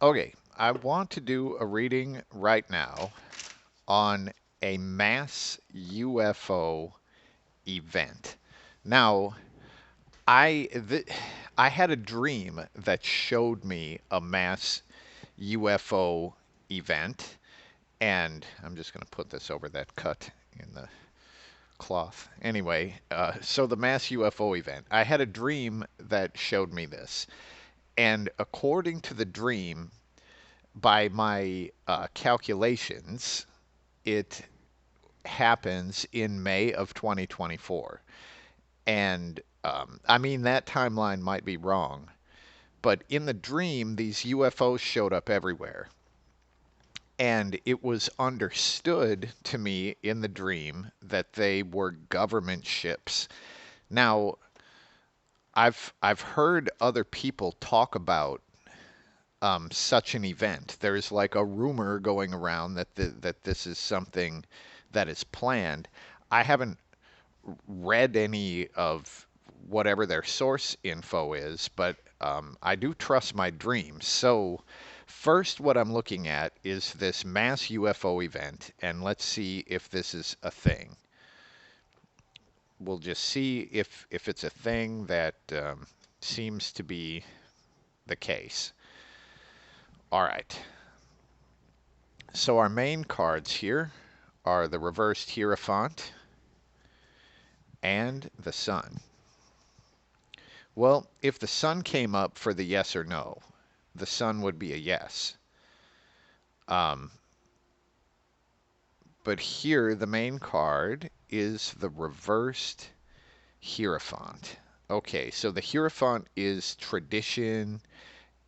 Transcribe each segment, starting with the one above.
Okay, I want to do a reading right now on a mass UFO event. Now, I th I had a dream that showed me a mass UFO event, and I'm just going to put this over that cut in the cloth. Anyway, so the mass UFO event. I had a dream that showed me this, and according to the dream, by my calculations, it happens in May of 2024. And I mean, that timeline might be wrong, but in the dream, these UFOs showed up everywhere. And it was understood to me in the dream that they were government ships. Now, I've heard other people talk about such an event. There's like a rumor going around that that this is something that is planned. I haven't read any of whatever their source info is, but I do trust my dreams. So, first, what I'm looking at is this mass UFO event, and let's see if this is a thing. We'll just see if it's a thing that seems to be the case. All right. So our main cards here are the reversed Hierophant and the Sun. Well, if the Sun came up for the yes or no, the Sun would be a yes. Um, but here, the main card is the reversed Hierophant. Okay, so the Hierophant is tradition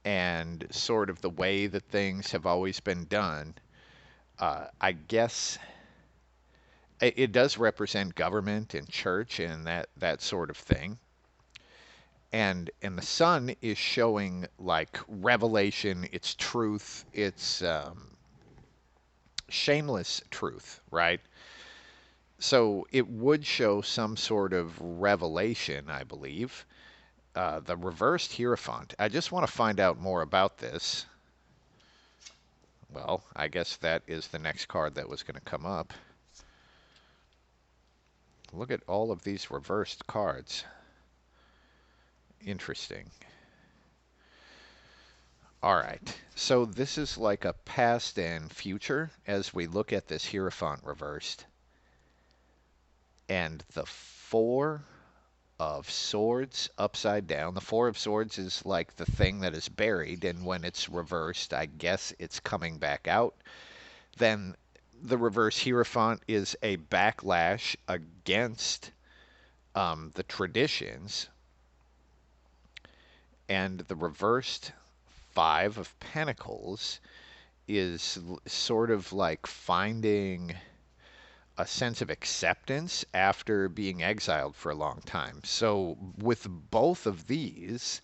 and sort of the way that things have always been done. I guess it does represent government and church and that sort of thing. And the Sun is showing like revelation, it's truth, it's shameless truth, right? So it would show some sort of revelation, I believe. The reversed Hierophant. I just want to find out more about this. Well, I guess that is the next card that was going to come up. Look at all of these reversed cards. Interesting. All right. So this is like a past and future as we look at this Hierophant reversed. And the Four of Swords upside down. The Four of Swords is like the thing that is buried, and when it's reversed, I guess it's coming back out. Then the reverse Hierophant is a backlash against the traditions, and the reversed Five of Pentacles is sort of like finding a sense of acceptance after being exiled for a long time. So with both of these,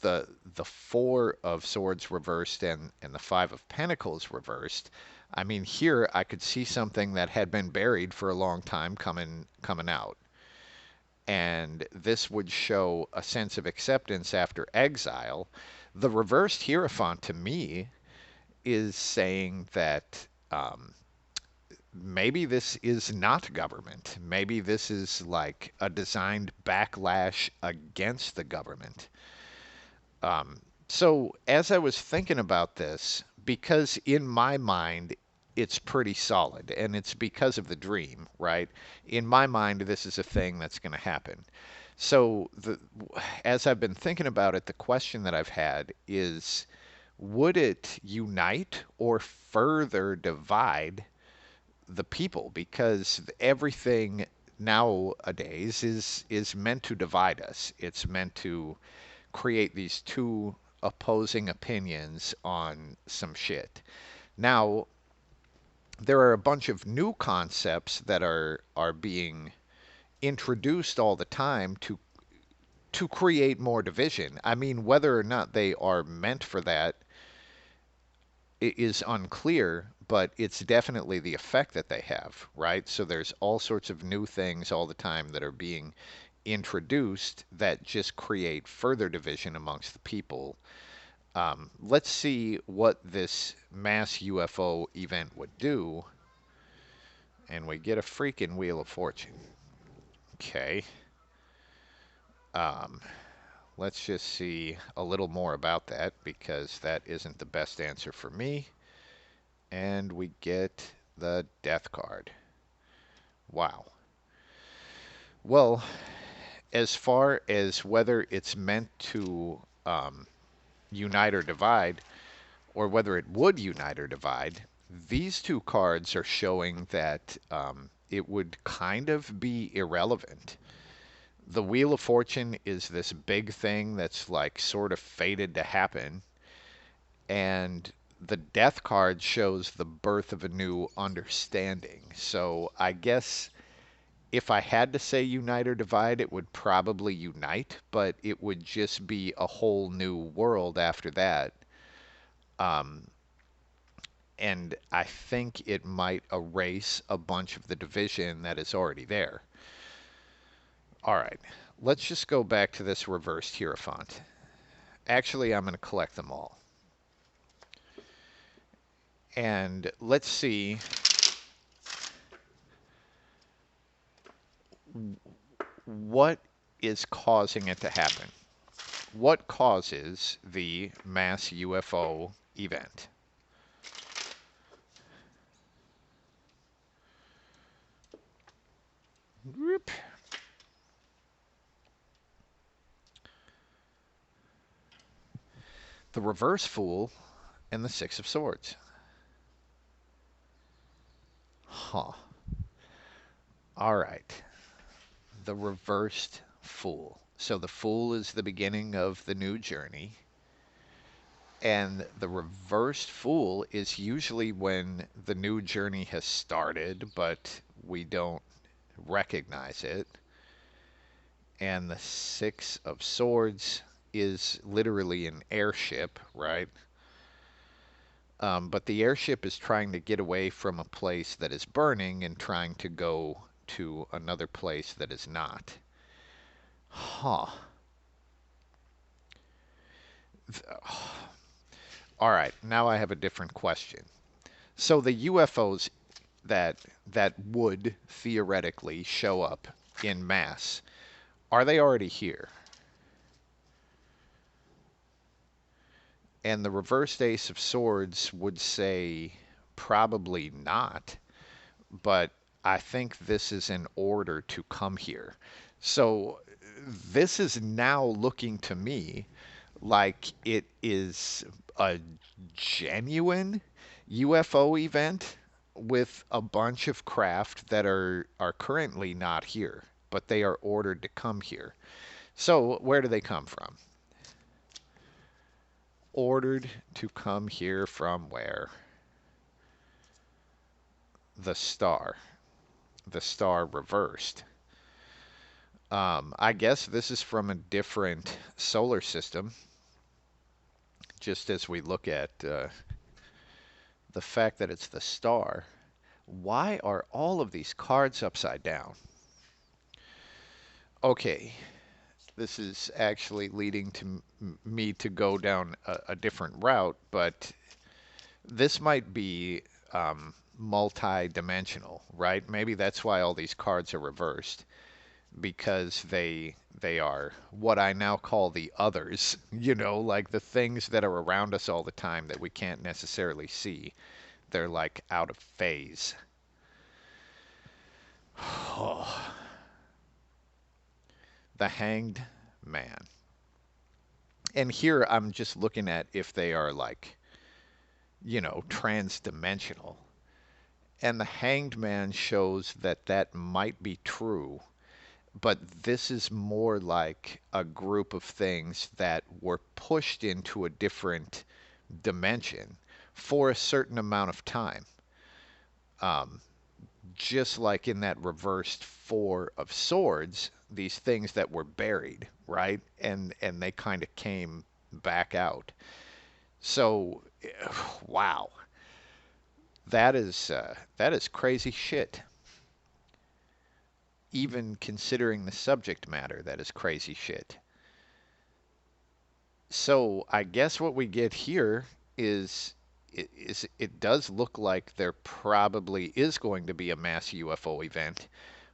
the Four of Swords reversed and the Five of Pentacles reversed, I mean here I could see something that had been buried for a long time coming out. And this would show a sense of acceptance after exile. The reversed Hierophant to me is saying that maybe this is not government. Maybe this is like a designed backlash against the government. Um, so as I was thinking about this, because in my mind it's pretty solid, and it's because of the dream, right? In my mind, this is a thing that's going to happen. So as I've been thinking about it, the question that I've had is, would it unite or further divide the people? Because everything nowadays is meant to divide us. It's meant to create these two opposing opinions on some shit. Now, there are a bunch of new concepts that are being introduced all the time to create more division. I mean, whether or not they are meant for that is unclear, but it's definitely the effect that they have, right? So there's all sorts of new things all the time that are being introduced that just create further division amongst the people. Let's see what this mass UFO event would do, and we get a freaking Wheel of Fortune. Okay. Um, let's just see a little more about that because that isn't the best answer for me. And we get the Death card. Wow. Well, as far as whether it's meant to unite or divide, or whether it would unite or divide, these two cards are showing that it would kind of be irrelevant. The Wheel of Fortune is this big thing that's like sort of fated to happen, and the Death card shows the birth of a new understanding. So I guess if I had to say unite or divide, it would probably unite, but it would just be a whole new world after that. Um, and I think it might erase a bunch of the division that is already there. All right, let's just go back to this reversed Hierophant. Actually, I'm going to collect them all. And let's see what is causing it to happen. What causes the mass UFO event? Whoop. The reverse Fool and the Six of Swords. Huh. All right. The reversed Fool. So the Fool is the beginning of the new journey. And the reversed Fool is usually when the new journey has started, but we don't recognize it. And the Six of Swords is literally an airship, right? But the airship is trying to get away from a place that is burning and trying to go to another place that is not. Huh. All right, now I have a different question. So the UFOs that would theoretically show up in mass, are they already here? And the reversed Ace of Swords would say probably not, but I think this is in order to come here. So this is now looking to me like it is a genuine UFO event with a bunch of craft that are currently not here, but they are ordered to come here. So where do they come from? Ordered to come here from where? The star. The star reversed. I guess this is from a different solar system, just as we look at the fact that it's the star. Why are all of these cards upside down? Okay, this is actually leading to me to go down a different route, but this might be multi-dimensional, right? Maybe that's why all these cards are reversed, because they are what I now call the others, like the things that are around us all the time that we can't necessarily see. They're like out of phase. The Hanged Man. And here I'm just looking at if they are like, trans-dimensional. And the Hanged Man shows that that might be true, but this is more like a group of things that were pushed into a different dimension for a certain amount of time. Um, just like in that reversed Four of Swords, these things that were buried, right? And they kind of came back out. So, wow, that is crazy shit. Even considering the subject matter, that is crazy shit. So I guess what we get here is it does look like there probably is going to be a mass UFO event,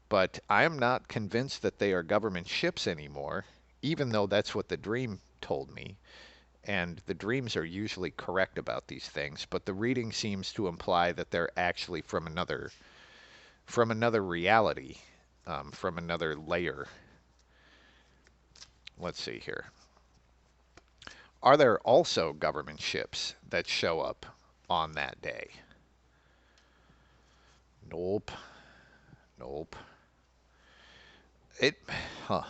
but I am not convinced that they are government ships anymore, even though that's what the dream told me. And the dreams are usually correct about these things, but the reading seems to imply that they're actually from another reality, from another layer. Let's see here. Are there also government ships that show up on that day? Nope. Nope. It, huh.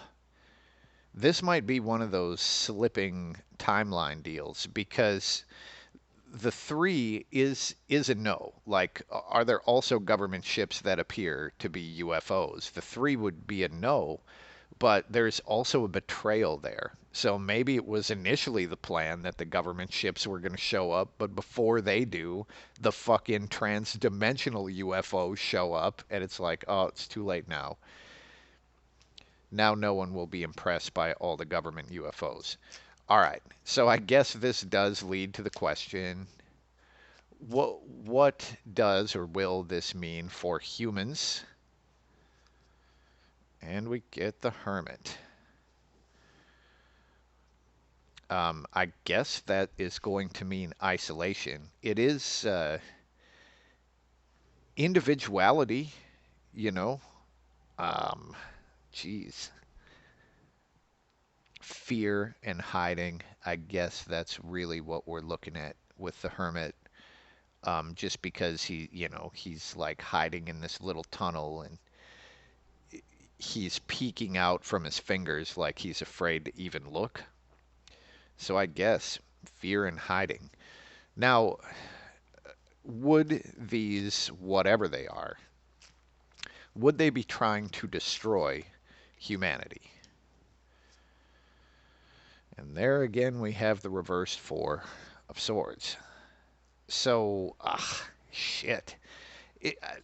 This might be one of those slipping timeline deals because the three is a no. Like, are there also government ships that appear to be UFOs? The three would be a no, but there's also a betrayal there. So maybe it was initially the plan that the government ships were going to show up, but before they do, the fucking trans-dimensional UFOs show up, and it's like, oh, it's too late now. Now no one will be impressed by all the government UFOs. All right, so I guess this does lead to the question, what does or will this mean for humans? And we get the Hermit. I guess that is going to mean isolation. It is individuality, you know. Um, geez, fear and hiding. I guess that's really what we're looking at with the Hermit. Just because he's like hiding in this little tunnel and he's peeking out from his fingers like he's afraid to even look. So I guess fear and hiding. Now, would these, whatever they are, would they be trying to destroy humanity? And there again we have the reversed Four of Swords. So, shit.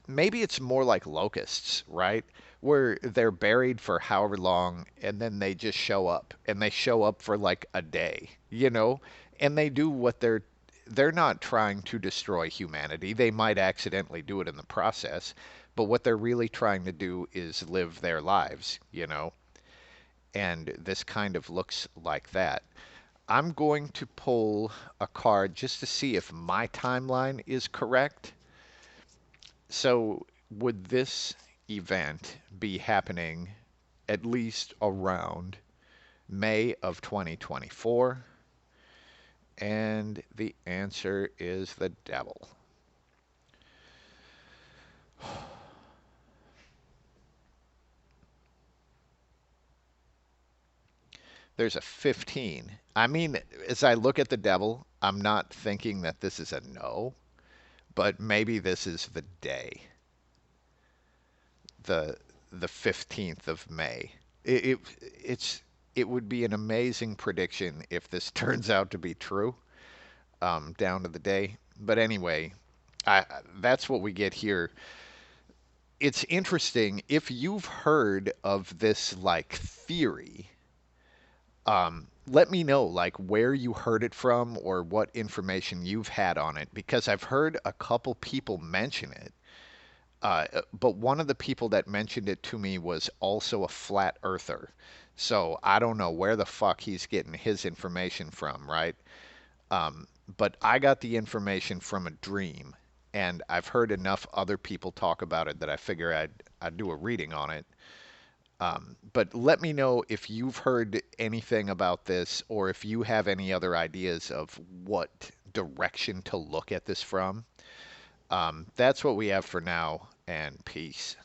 Maybe it's more like locusts, right? Where they're buried for however long and then they just show up and they show up for like a day, and they do what they're not trying to destroy humanity. They might accidentally do it in the process, but what they're really trying to do is live their lives. And this kind of looks like that. I'm going to pull a card just to see if my timeline is correct. So, would this event be happening at least around May of 2024? And the answer is the devil. There's a 15. I mean, as I look at the devil, I'm not thinking that this is a no, but maybe this is the day, the the 15th of May. It, it it's it would be an amazing prediction if this turns out to be true, down to the day. But anyway, that's what we get here. It's interesting if you've heard of this like theory. Let me know like where you heard it from or what information you've had on it because I've heard a couple people mention it. But one of the people that mentioned it to me was also a flat earther. So I don't know where the fuck he's getting his information from, right? But I got the information from a dream, and I've heard enough other people talk about it that I figure I'd do a reading on it. But let me know if you've heard anything about this or if you have any other ideas of what direction to look at this from. That's what we have for now, and peace.